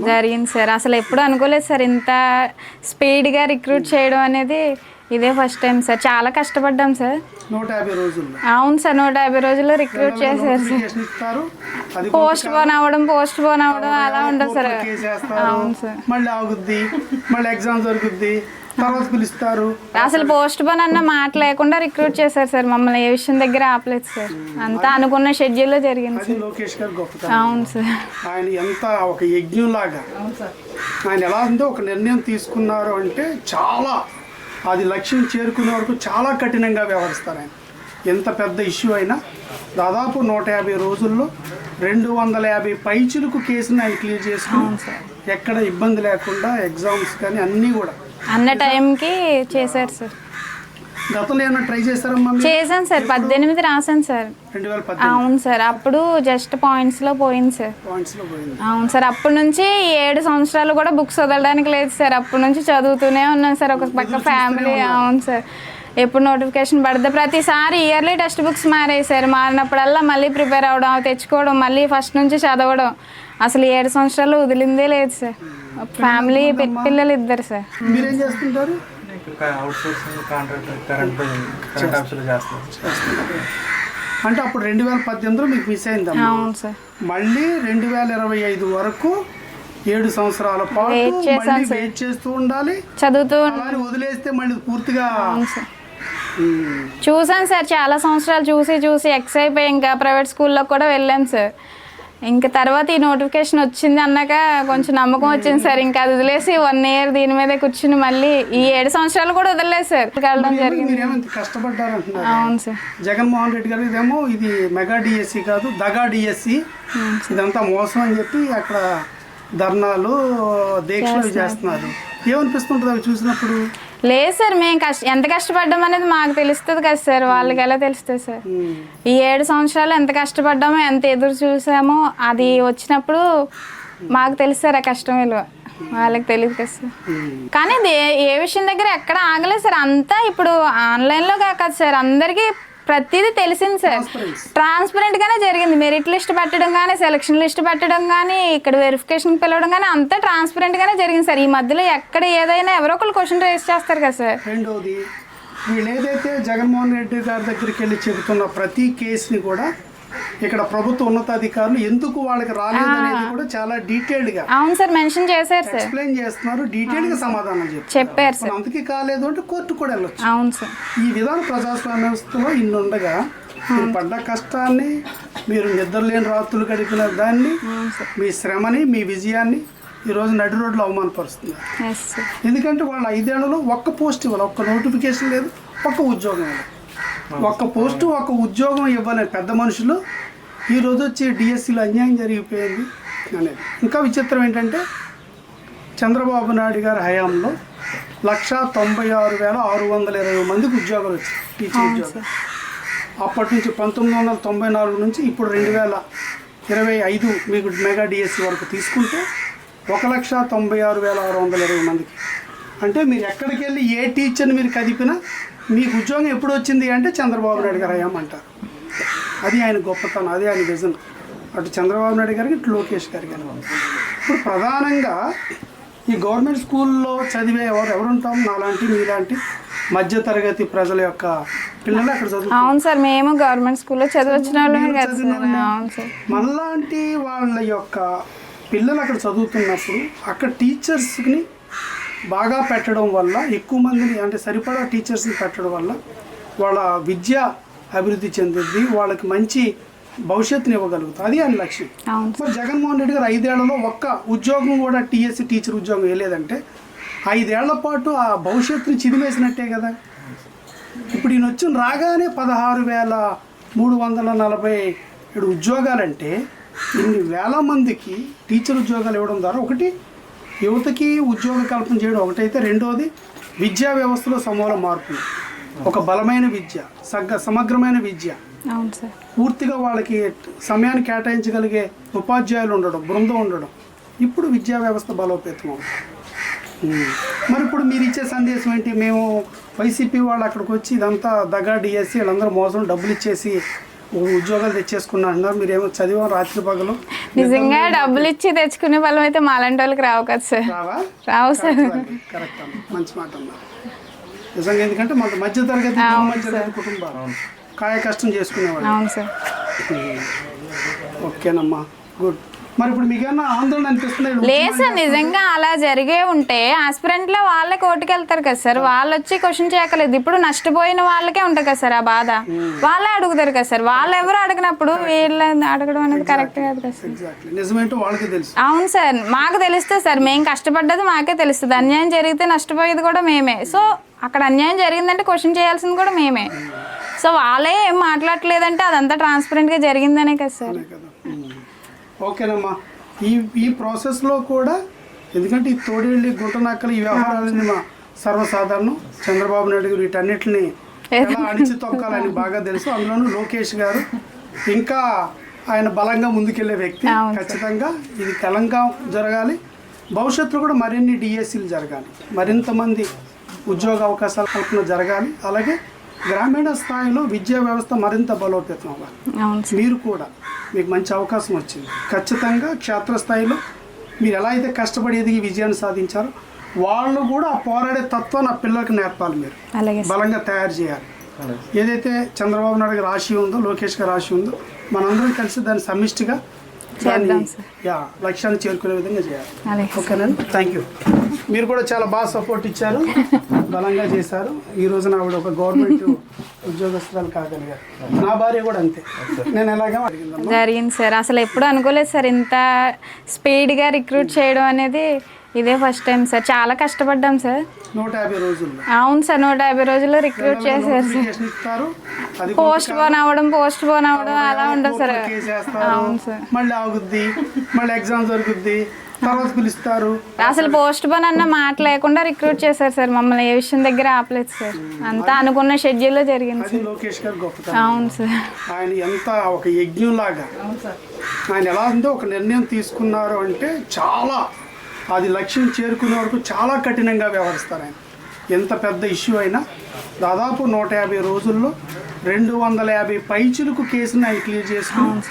జరిగింది సార్. అసలు ఎప్పుడు అనుకోలేదు సార్ ఇంత స్పీడ్గా రిక్రూట్ చేయడం అనేది. ఇదే ఫస్ట్ టైం సార్. చాలా కష్టపడ్డాం సార్. 150 రోజుల్లో. అవును సార్, 150 రోజుల్లో రిక్రూట్ చేశారు సార్. పోస్ట్ పోన్ అవ్వడం అలా ఉండదు సార్. అవును సార్. మళ్ళీ ఆగుద్ది, మళ్ళీ ఎగ్జామ్ జరుగుద్ది, తర్వాత పిలుస్తారు. అసలు పోస్ట్ పోన్ అన్న మాట లేకుండా రిక్రూట్ చేశారు సార్ మమ్మల్ని. ఏ విషయం దగ్గర ఆపలేదు సార్. అంతా అనుకున్న షెడ్యూల్లో జరిగింది సార్. లోకేష్ గారు గొప్పతనం. అవును సార్. ఆయన ఎంత ఒక యజ్ఞం లాగా ఆయన ఎలా ఉందో ఒక నిర్ణయం తీసుకున్నారు అంటే చాలా అది లక్ష్యం చేరుకునే వరకు చాలా కఠినంగా వ్యవహరిస్తారు ఆయన. ఎంత పెద్ద ఇష్యూ అయినా దాదాపు 150 రోజుల్లో 250 పైచులకు కేసుని ఆయన క్లియర్ చేసుకుని ఎక్కడ ఇబ్బంది లేకుండా ఎగ్జామ్స్ కానీ అన్నీ కూడా అన్న టైంకి చేశారు సార్. గతంలో ఏమైనా ట్రై చేశారమ్మా? చేశాను సార్, 18 రాశాను సార్. 2018. అవును సార్. అప్పుడు జస్ట్ పాయింట్స్లో పోయింది సార్. పాయింట్స్లో పోయింది. అవును సార్. అప్పటి నుంచి 7 సంవత్సరాలు కూడా బుక్స్ వదలడానికి లేదు సార్. అప్పటి నుంచి చదువుతూనే ఉన్నాను సార్. ఒక పక్క ఫ్యామిలీ. అవును సార్. ఎప్పుడు నోటిఫికేషన్ పడితే ప్రతిసారి ఇయర్లీ టెక్స్ట్ బుక్స్ మారాయి సార్. మారినప్పుడల్లా మళ్ళీ ప్రిపేర్ అవ్వడం, తెచ్చుకోవడం, మళ్ళీ ఫస్ట్ నుంచి చదవడం. అసలు 7 సంవత్సరాలు వదిలిందే లేదు సార్. ఫ్యామిలీ పిల్లలు 2 సార్. మీరేం చేస్తుంటారు? అంటే అప్పుడు 2018లో మీకు మిస్ అయిందా? అవును సార్. మళ్ళీ 2025 వరకు 7 సంవత్సరాల పాటు వెయిట్ చేస్తూ ఉండాలి, చదువుతూ వదిలేస్తే మళ్ళీ పూర్తిగా. చూసాను సార్, చాలా సంవత్సరాలు చూసి ఎక్స్ అయిపోయి ఇంకా ప్రైవేట్ స్కూల్లో కూడా వెళ్ళాను సార్. ఇంకా తర్వాత ఈ నోటిఫికేషన్ వచ్చింది అన్నాక కొంచెం నమ్మకం వచ్చింది సార్. ఇంకా అది వదిలేసి 1 year దీని మీదే కూర్చుని మళ్ళీ ఈ 7 సంవత్సరాలు కూడా వదిలేదు సార్. వెళ్ళడం జరిగింది. కష్టపడ్డారు. అవును సార్. జగన్మోహన్ రెడ్డి గారు ఇదేమో ఇది మెగా డిఎస్సి కాదు, దగా డిఎస్సి, ఇదంతా మోసం అని చెప్పి అక్కడ ధర్నాలు, దీక్షలు చేస్తున్నారు. ఏమనిపిస్తుంటుంది అవి చూసినప్పుడు? లేదు సార్, మేము ఎంత కష్టపడ్డాం అనేది మాకు తెలుస్తుంది కదా సార్. వాళ్ళకి ఎలా తెలుస్తుంది సార్? ఈ 7 సంవత్సరాలు ఎంత కష్టపడ్డామో, ఎంత ఎదురు చూసామో, అది వచ్చినప్పుడు మాకు తెలుసు సార్ ఆ కష్టం విలువ. వాళ్ళకి తెలియదు కదా సార్. కానీ ఏ విషయం దగ్గర ఎక్కడ ఆగలేదు సార్. అంతా ఇప్పుడు ఆన్లైన్లో కాదు సార్, అందరికీ ప్రతిదీ తెలిసింది సార్. ట్రాన్స్పరెంట్ గానే జరిగింది. మెరిట్ లిస్ట్ పెట్టడం కానీ, సెలక్షన్ లిస్ట్ పెట్టడం కానీ, ఇక్కడ వెరిఫికేషన్ పిలవడం కానీ అంతా ట్రాన్స్పరెంట్ గానే జరిగింది సార్. ఈ మధ్యలో ఎక్కడ ఏదైనా ఎవరో ఒకరు క్వశ్చన్ రేస్ చేస్తారు కదా సార్. రెండోది, వీళ్ళు ఏదైతే జగన్మోహన్ రెడ్డి గారి దగ్గరికి వెళ్ళి చెబుతున్న ప్రతి కేసుని కూడా ఇక్కడ ప్రభుత్వ ఉన్నతాధికారులు ఎందుకు వాళ్ళకి రాలేదు అనేది కూడా చాలా డీటెయిల్డ్ గా. అవును సార్, మెన్షన్ చేశారు సార్. ఎక్స్ప్లెయిన్ చేస్తున్నారు, డీటెయిల్డ్ గా సమాధానం చెప్పారు సార్. అందుకే కాలేదు అంటే కోర్టు కూడా వెళ్ళొచ్చు. అవును సార్. ఈ విధానం ప్రజాస్వామ్య వ్యవస్థలో ఇన్నుండగా మీరు పడ్డ కష్టాన్ని, మీరు నిద్రలేని రాత్రులు గడిపిన దాన్ని, మీ శ్రమని, మీ విజయాన్ని ఈరోజు నడి రోడ్లో అవమానపరుస్తుంది. ఎందుకంటే వాళ్ళ 5 ఏళ్లలో ఒక్క పోస్ట్ ఇవ్వాలి, ఒక్క నోటిఫికేషన్ లేదు, ఒక్క ఉద్యోగం ఇవ్వాలి. ఒక్క పోస్టు, ఒక్క ఉద్యోగం ఇవ్వలేని పెద్ద మనుషులు ఈరోజు వచ్చి డిఎస్సిలో అన్యాయం జరిగిపోయింది అనేది. ఇంకా విచిత్రం ఏంటంటే చంద్రబాబు నాయుడు గారి హయాంలో 196,620 మందికి ఉద్యోగాలు వచ్చాయి, టీచింగ్ ఉద్యోగాలు. అప్పటి నుంచి 1994 నుంచి ఇప్పుడు 2025 మీకు మెగా డిఎస్సి వరకు తీసుకుంటే 1,96,620 మందికి. అంటే మీరు ఎక్కడికి వెళ్ళి ఏ టీచర్ని మీరు కదిపినా మీకు ఉద్యోగం ఎప్పుడు వచ్చింది అంటే చంద్రబాబు నాయుడు గారు అయ్యాం అంటారు. అది ఆయన గొప్పతనం, అది ఆయన విజన్. అటు చంద్రబాబు నాయుడు గారికి, ఇటు లోకేష్ గారికి. ఇప్పుడు ప్రధానంగా ఈ గవర్నమెంట్ స్కూల్లో చదివే ఎవరుంటాం, నాలాంటి మీలాంటి మధ్యతరగతి ప్రజల యొక్క పిల్లలు అక్కడ చదువు. అవును సార్, మేము గవర్నమెంట్ స్కూల్లో చదివించిన మనలాంటి వాళ్ళ యొక్క పిల్లలు అక్కడ చదువుతున్నప్పుడు అక్కడ టీచర్స్ని బాగా పెట్టడం వల్ల, ఎక్కువ మందిని అంటే సరిపడా టీచర్స్ని పెట్టడం వల్ల వాళ్ళ విద్య అభివృద్ధి చెందుద్ది, వాళ్ళకి మంచి భవిష్యత్తుని ఇవ్వగలుగుతుంది. అది ఆయన లక్ష్యం. మరి జగన్మోహన్ రెడ్డి గారు 5 ఏళ్లలో ఒక్క ఉద్యోగం కూడా టీఎస్సీ టీచర్ ఉద్యోగం వేయలేదంటే 5 ఏళ్ల పాటు ఆ భవిష్యత్తుని చిదిమేసినట్టే కదా. ఇప్పుడు ఈయన వచ్చి రాగానే 16,347 ఉద్యోగాలంటే ఇన్ని వేల మందికి టీచర్ ఉద్యోగాలు ఇవ్వడం ద్వారా ఒకటి యువతకి ఉద్యోగ కల్పన చేయడం ఒకటైతే, రెండోది విద్యా వ్యవస్థలో సమూల మార్పులు, ఒక బలమైన విద్య, సమగ్రమైన విద్య, పూర్తిగా వాళ్ళకి సమయాన్ని కేటాయించగలిగే ఉపాధ్యాయులు ఉండడం, బృందం ఉండడం. ఇప్పుడు విద్యా వ్యవస్థ బలోపేతం అవుతుంది. మరి ఇప్పుడు మీరు ఇచ్చే సందేశం ఏంటి? మేము వైసీపీ వాళ్ళు అక్కడికి వచ్చి ఇదంతా దగా డిఎస్సి, వీళ్ళందరూ మోసం, డబ్బులు ఇచ్చేసి ఉద్యోగాలు తెచ్చేసుకున్నారు. మీరేమో చదివా రాత్రి పగలు నిజంగా డబ్బులు ఇచ్చి తెచ్చుకునే బలం అయితే మాలాంటి వాళ్ళకి రావు కదా సార్. రావా? రావు సార్. కరెక్ట్ అమ్మ, మంచి మాట అన్నారు నిజంగా. ఎందుకంటే మన మధ్యతరగతి కుటుంబాలు కాయ కష్టం చేసుకునేవాళ్ళు. అవును సార్. ఓకేనమ్మా, గుడ్. మరి ఇప్పుడు మీకేమన్నా ఆందోళన అనిపిస్తుంది? లేదు సార్, నిజంగా అలా జరిగే ఉంటే ఆస్పిరెంట్లో వాళ్ళే కోర్టుకు వెళ్తారు కదా సార్. వాళ్ళు వచ్చి క్వశ్చన్ చేయకలేదు. ఇప్పుడు నష్టపోయిన వాళ్ళకే ఉంటుంది కదా సార్ ఆ బాధ. వాళ్ళే అడుగుతారు కదా సార్. వాళ్ళు ఎవరు అడిగినప్పుడు వీళ్ళని అడగడం అనేది కరెక్ట్ కాదు కదా సార్. నిజమేంటో వాళ్ళకి తెలుసు. అవును సార్, మాకు తెలుస్తుంది సార్. మేము కష్టపడ్డది మాకే తెలుస్తుంది. అన్యాయం జరిగితే నష్టపోయేది కూడా మేమే. సో అక్కడ అన్యాయం జరిగిందంటే క్వశ్చన్ చేయాల్సింది కూడా మేమే. సో వాళ్ళే ఏం మాట్లాడలేదంటే అదంతా ట్రాన్స్పరెంట్గా జరిగిందనే కదా సార్. ఓకేనమ్మా. ఈ ప్రాసెస్లో కూడా ఎందుకంటే ఈ తోడేళ్ళి గుంటనక్కలు ఈ వ్యవహారాలని మా సర్వసాధారణం. చంద్రబాబు నాయుడు గారు వీటన్నిటిని ఎలా అణిచి తొక్కాలని బాగా తెలుసు. అందులోనూ లోకేష్ గారు ఇంకా ఆయన బలంగా ముందుకెళ్లే వ్యక్తి. ఖచ్చితంగా ఇది తెలంగాణ జరగాలి. భవిష్యత్తులో కూడా మరిన్ని డిఎస్సీలు జరగాలి, మరింత మంది ఉద్యోగ అవకాశాల కల్పన జరగాలి. అలాగే గ్రామీణ స్థాయిలో విద్యా వ్యవస్థ మరింత బలోపేతం అవ్వాలి. మీరు కూడా మీకు మంచి అవకాశం వచ్చింది. ఖచ్చితంగా క్షేత్రస్థాయిలో మీరు ఎలా అయితే కష్టపడి ఎదిగి విజయాన్ని సాధించారో వాళ్ళు కూడా ఆ పోరాడే తత్వం నా పిల్లలకు నేర్పాలి. మీరు బలంగా తయారు చేయాలి. ఏదైతే చంద్రబాబు నాయుడు గారి ఆశ ఉందో, లోకేష్ గారి ఆశ ఉందో, మనందరం కలిసి దాన్ని సమిష్టిగా లక్ష్యాన్ని చేరుకునే విధంగా చేయాలి. ఓకేనండి, థ్యాంక్ యూ. మీరు కూడా చాలా బాగా సపోర్ట్ ఇచ్చారు, బలంగా చేశారు. ఈ రోజున ఆవిడ ఒక గవర్నమెంట్ ఉద్యోగస్తురాలు కాగలిగారు. నా భార్య కూడా అంతే. నేను ఎలాగా జరిగింది సార్. అసలు ఎప్పుడు అనుకోలేదు సార్ ఇంత స్పీడ్గా రిక్రూట్ చేయడం అనేది. ఇదే ఫస్ట్ టైం సార్. చాలా కష్టపడ్డాం సార్. 150 రోజుల్లో. అవును సార్, 150 రోజుల్లో రిక్రూట్ చేశారు సార్. పోస్ట్ పోన్ అవ్వడం అలా ఉండదు సార్. అవును సార్. మళ్ళీ ఆగుద్ది, మళ్ళీ ఎగ్జామ్ జరుగుద్ది, తర్వాత పిలుస్తారు. అసలు పోస్ట్ పోన్ అన్న మాట లేకుండా రిక్రూట్ చేశారు సార్. మమ్మల్ని ఏ విషయం దగ్గర ఆపలేదు సార్. అంతా అనుకున్న షెడ్యూల్లో జరిగింది సార్. లోకేష్ గారు గొప్పతనం. అవును సార్. ఆయన ఎంత ఒక యజ్ఞం లాగా ఆయన ఎలా ఉందో ఒక నిర్ణయం తీసుకున్నారు అంటే చాలా అది లక్ష్యం చేరుకునే వరకు చాలా కఠినంగా వ్యవహరిస్తారు ఆయన. ఎంత పెద్ద ఇష్యూ అయినా దాదాపు 150 రోజుల్లో 250 పైచులకు కేసుని ఆయన క్లియర్ చేసుకుని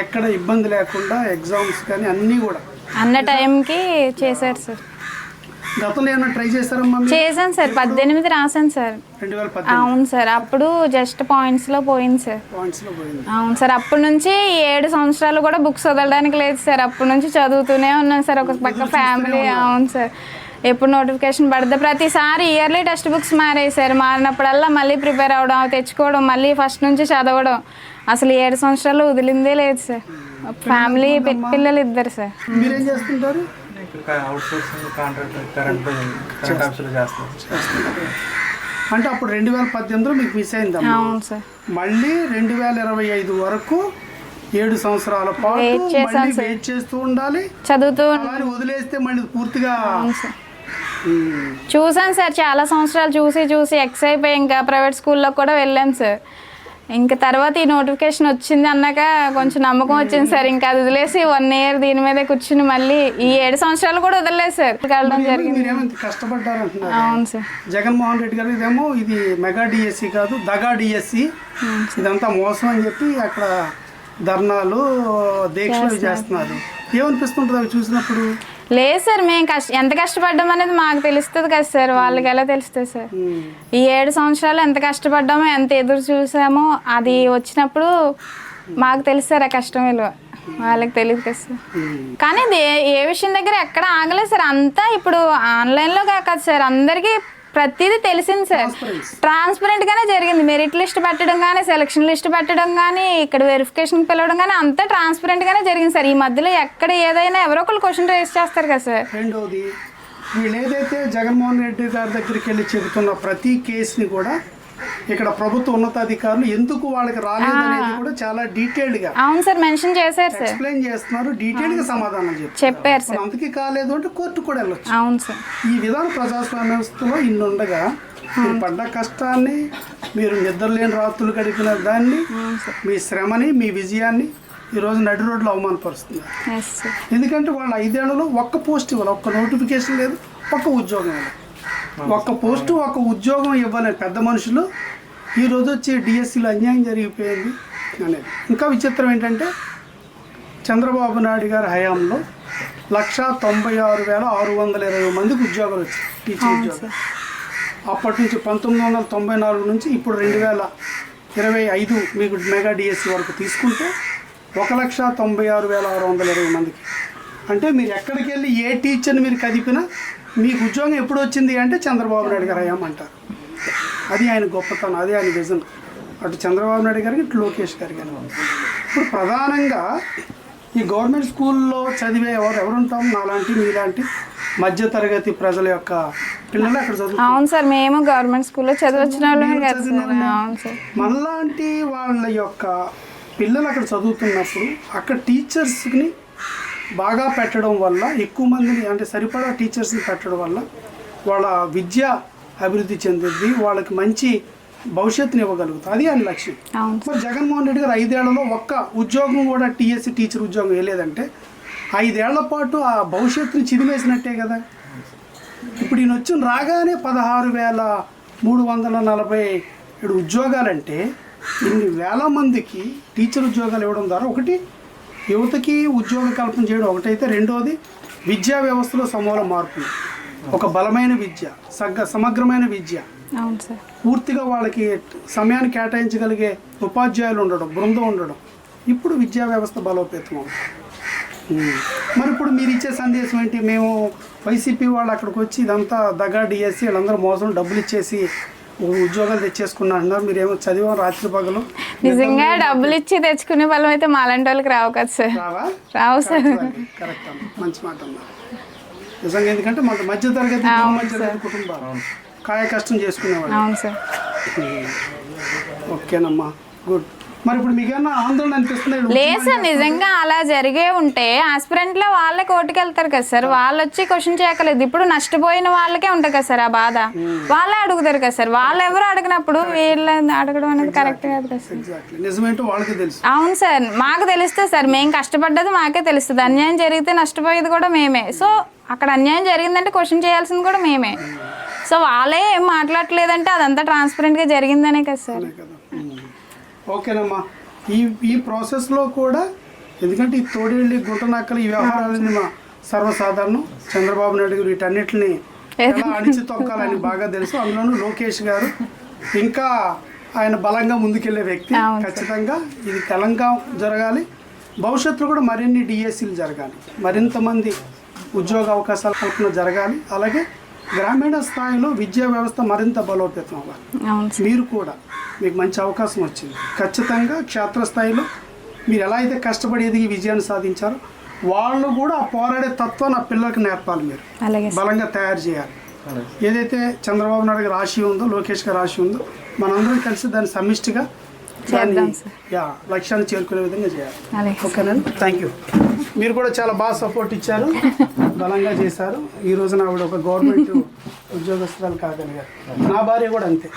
ఎక్కడ ఇబ్బంది లేకుండా ఎగ్జామ్స్ కానీ అన్నీ కూడా అన్న టైంకి చేశారు సార్. గతంలో ఏమైనా ట్రై చేశారమ్మా? చేశాను సార్, 18 రాశాను సార్. 2018. అవును సార్, అప్పుడు జస్ట్ పాయింట్స్లో పోయింది సార్. అవును సార్, అప్పటి నుంచి 7 సంవత్సరాలు కూడా బుక్స్ వదలడానికి లేదు సార్. అప్పటి నుంచి చదువుతూనే ఉన్నాను సార్. ఒక పక్క ఫ్యామిలీ. అవును సార్, ఎప్పుడు నోటిఫికేషన్ పడితే ప్రతిసారి ఇయర్లీ టెక్స్ట్ బుక్స్ మారాయి సార్. మారినప్పుడల్లా మళ్ళీ ప్రిపేర్ అవ్వడం, తెచ్చుకోవడం, మళ్ళీ ఫస్ట్ నుంచి చదవడం. అసలు 7 సంవత్సరాలు వదిలిందే లేదు సార్. ఫ్యామిలీ, పిల్లలు 2 సార్. మీరేం చేస్తుంటారు? అంటే అప్పుడు 2018లో మీకు మిస్ అయింది. అవును సార్. మళ్ళీ 2025 వరకు 7 సంవత్సరాల పాటు వెయిట్ చేస్తూ ఉండాలి, చదువుతూ వదిలేస్తే మళ్ళీ పూర్తిగా. చూసాను సార్, చాలా సంవత్సరాలు చూసి ఎక్స్ అయిపోయి ఇంకా ప్రైవేట్ స్కూల్లో కూడా వెళ్ళాను సార్. ఇంకా తర్వాత ఈ నోటిఫికేషన్ వచ్చింది అన్నాక కొంచెం నమ్మకం వచ్చింది సార్. ఇంకా అది వదిలేసి 1 ఇయర్ దీని మీదే కూర్చుని మళ్ళీ ఈ 7 సంవత్సరాలు కూడా వదలలేదు సార్. వెళ్ళడం జరిగింది. అవును సార్. జగన్మోహన్ రెడ్డి గారు ఇదేమో ఇది మెగా డిఎస్సి కాదు, దగా డిఎస్సి, ఇదంతా మోసం అని చెప్పి అక్కడ ధర్నాలు, దీక్షలు చేస్తున్నారు. ఏమనిపిస్తుంటుంది అవి చూసినప్పుడు? లేదు సార్, మేము ఎంత కష్టపడ్డాం అనేది మాకు తెలుస్తుంది కదా సార్. వాళ్ళకి ఎలా తెలుస్తుంది సార్? ఈ 7 సంవత్సరాలు ఎంత కష్టపడ్డామో, ఎంత ఎదురు చూసామో అది వచ్చినప్పుడు మాకు తెలుస్తారు ఆ కష్టం విలువ. వాళ్ళకి తెలియదు కదా సార్. కానీ ఏ విషయం దగ్గర ఎక్కడ ఆగలేదు సార్. అంతా ఇప్పుడు ఆన్లైన్లో కాదు సార్, అందరికీ ప్రతిదీ తెలిసింది సార్. ట్రాన్స్పరెంట్గానే జరిగింది. మెరిట్ లిస్ట్ పెట్టడం కానీ, సెలక్షన్ లిస్ట్ పెట్టడం కానీ, ఇక్కడ వెరిఫికేషన్ పిలవడం కానీ అంతా ట్రాన్స్పరెంట్గానే జరిగింది సార్. ఈ మధ్యలో ఎక్కడ ఏదైనా ఎవరో ఒకరు క్వశ్చన్ రేస్ చేస్తారు కదా సార్. రెండోది, వీళ్ళు ఏదైతే జగన్మోహన్ రెడ్డి గారి దగ్గరికి వెళ్ళి చెబుతున్న ప్రతి కేసుని కూడా ఇక్కడ ప్రభుత్వ ఉన్నతాధికారులు ఎందుకు వాళ్ళకి రాలేదు అనేది కూడా చాలా డీటెయిల్డ్ గా. అవును సార్, మెన్షన్ చేశారు సార్, ఎక్స్ప్లెయిన్ చేస్తున్నారు, డీటెయిల్డ్ గా సమాధానం చెప్పారు సార్. అందుకే కాలేదు అంటే కోర్టు కూడా వెళ్ళొచ్చు. అవును సార్. ఈ విధానం ప్రజాస్వామ్య వ్యవస్థలో ఇన్నుండగా మీరు పడ్డ కష్టాన్ని, మీరు నిద్రలేని రాత్రులు గడిపిన దాన్ని, మీ శ్రమని, మీ విజయాన్ని ఈరోజు నడి రోడ్లో అవమానపరుస్తున్నారు. ఎందుకంటే వాళ్ళు 5 ఏళ్లలో ఒక్క పోస్ట్ ఇవ్వాలి, ఒక్క నోటిఫికేషన్ లేదు, ఒక్క ఉద్యోగం ఇవ్వాలి. ఒక్క పోస్టు, ఒక్క ఉద్యోగం ఇవ్వలేని పెద్ద మనుషులు ఈరోజు వచ్చి డిఎస్సీలో అన్యాయం జరిగిపోయింది, అనేది. ఇంకా విచిత్రం ఏంటంటే చంద్రబాబు నాయుడు గారి హయాంలో 196,620 మందికి ఉద్యోగాలు వచ్చాయి, టీచర్ ఉద్యోగాలు. అప్పటి నుంచి 1994 నుంచి ఇప్పుడు 2025 మీకు మెగా డిఎస్సి వరకు తీసుకుంటే 1,96,620 మందికి. అంటే మీరు ఎక్కడికి వెళ్ళి ఏ టీచర్ని మీరు కదిపినా మీకు ఉద్యోగం ఎప్పుడు వచ్చింది అంటే చంద్రబాబు నాయుడు గారు హయాం అంటారు. అది ఆయన గొప్పతనం, అది ఆయన విజన్. అటు చంద్రబాబు నాయుడు గారికి ఇటు లోకేష్ గారి గారు. ఇప్పుడు ప్రధానంగా ఈ గవర్నమెంట్ స్కూల్లో చదివే ఎవరుంటాం, నాలాంటి మీలాంటి మధ్యతరగతి ప్రజల యొక్క పిల్లలు అక్కడ చదువు. అవును సార్, మేము గవర్నమెంట్ స్కూల్లో చదివచ్చిన వాళ్ళమే కదా సార్. అవును సార్, మనలాంటి వాళ్ళ యొక్క పిల్లలు అక్కడ చదువుతున్నప్పుడు అక్కడ టీచర్స్ని బాగా పెట్టడం వల్ల, ఎక్కువ మందిని అంటే సరిపడా టీచర్స్ని పెట్టడం వల్ల వాళ్ళ విద్య అభివృద్ధి చెందుద్ది, వాళ్ళకి మంచి భవిష్యత్తుని ఇవ్వగలుగుతుంది. అది ఆయన లక్ష్యం. మరి జగన్మోహన్ రెడ్డి గారు 5 ఏళ్లలో ఒక్క ఉద్యోగం కూడా టీఎస్సీ టీచర్ ఉద్యోగం వేయలేదంటే 5 ఏళ్ల పాటు ఆ భవిష్యత్తుని చిదిమేసినట్టే కదా. ఇప్పుడు ఈయన వచ్చిన రాగానే 16,347 ఉద్యోగాలంటే ఇన్ని వేల మందికి టీచర్ ఉద్యోగాలు ఇవ్వడం ద్వారా ఒకటి యువతకి ఉద్యోగ కల్పన చేయడం ఒకటైతే, రెండోది విద్యా వ్యవస్థలో సమూల మార్పులు, ఒక బలమైన విద్య, సమగ్రమైన విద్య, పూర్తిగా వాళ్ళకి సమయాన్ని కేటాయించగలిగే ఉపాధ్యాయులు ఉండడం, బృందం ఉండడం, ఇప్పుడు విద్యా వ్యవస్థ బలోపేతం అవుతుంది. మరి ఇప్పుడు మీరు ఇచ్చే సందేశం ఏంటి? మేము వైసీపీ వాళ్ళు అక్కడికి వచ్చి ఇదంతా దగా డిఎస్సి వీళ్ళందరూ మోసం డబ్బులు ఇచ్చేసి ఉద్యోగాలు తెచ్చేసుకున్నా అన్నారు, మీరేమో చదివాం రాత్రి పగలు. నిజంగా డబ్బులు ఇచ్చి తెచ్చుకునే వాళ్ళం అయితే మాలాంటి వాళ్ళకి రావు కదా సార్. రావు సార్. కరెక్ట్ అమ్మా, మంచి మాట అమ్మా. నిజంగా ఎందుకంటే మన మధ్యతరగతి కుటుంబాలు కాయ కష్టం చేసుకునేవాళ్ళు. అవును సార్. ఓకేనమ్మా, గుడ్. మరి ఇప్పుడు మీకేమన్నా ఆందోళన అనిపిస్తుంది? లేదు సార్, నిజంగా అలా జరిగే ఉంటే ఆస్పిరెంట్లో వాళ్ళే కోర్టుకు వెళ్తారు కదా సార్, వాళ్ళు వచ్చి క్వశ్చన్ చేయకలేదు. ఇప్పుడు నష్టపోయిన వాళ్ళకే ఉంటుంది కదా సార్ ఆ బాధ, వాళ్ళే అడుగుతారు కదా సార్. వాళ్ళు ఎవరు అడిగినప్పుడు వీళ్ళని అడగడం అనేది కరెక్ట్ కాదు కదా సార్. నిజమేంటో వాళ్ళకి తెలుసు. అవును సార్, మాకు తెలుస్తుంది సార్, మేము కష్టపడ్డది మాకే తెలుస్తుంది. అన్యాయం జరిగితే నష్టపోయేది కూడా మేమే. సో అక్కడ అన్యాయం జరిగిందంటే క్వశ్చన్ చేయాల్సింది కూడా మేమే. సో వాళ్ళే ఏం మాట్లాడలేదంటే అదంతా ట్రాన్స్పరెంట్గా జరిగిందనే కదా సార్. ఓకేనమ్మా, ఈ ప్రాసెస్లో కూడా ఎందుకంటే ఈ తోడేళ్ళి గుంటనక్కలు ఈ వ్యవహారాలని మా సర్వసాధారణం. చంద్రబాబు నాయుడు గారు వీటన్నిటిని ఎలా అణిచి తొక్కాలని బాగా తెలుసు. అందులోనూ లోకేష్ గారు ఇంకా ఆయన బలంగా ముందుకెళ్లే వ్యక్తి. ఖచ్చితంగా ఇది తెలంగాణ జరగాలి, భవిష్యత్తులో కూడా మరిన్ని డిఎస్సీలు జరగాలి, మరింత మంది ఉద్యోగ అవకాశాల కల్పన జరగాలి. అలాగే గ్రామీణ స్థాయిలో విద్యా వ్యవస్థ మరింత బలోపేతం అవ్వాలి. మీరు కూడా మీకు మంచి అవకాశం వచ్చింది. ఖచ్చితంగా క్షేత్రస్థాయిలో మీరు ఎలా అయితే కష్టపడి ఎదిగి విజయాన్ని సాధించారో వాళ్ళు కూడా ఆ పోరాడే తత్వం నా పిల్లలకి నేర్పాలి, మీరు బలంగా తయారు చేయాలి. ఏదైతే చంద్రబాబు నాయుడు గారి ఆశ ఉందో, లోకేష్ గారి ఆశ ఉందో, మనందరం కలిసి దాన్ని సమిష్టిగా లక్ష్యాన్ని చేరుకునే విధంగా చేయాలి. ఓకేనండి, థ్యాంక్ యూ. మీరు కూడా చాలా బాగా సపోర్ట్ ఇచ్చారు, బలంగా చేశారు. ఈ రోజున ఆవిడ ఒక గవర్నమెంట్ ఉద్యోగస్తురాలు కాగలిగారు. నా భార్య కూడా అంతే,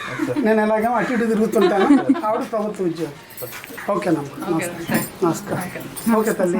నేను ఎలాగో అటు ఇటు తిరుగుతుంటాను, ఆవిడ ప్రభుత్వ ఉద్యోగం. ఓకేనమ్మా, నమస్కారం. ఓకే తల్లి.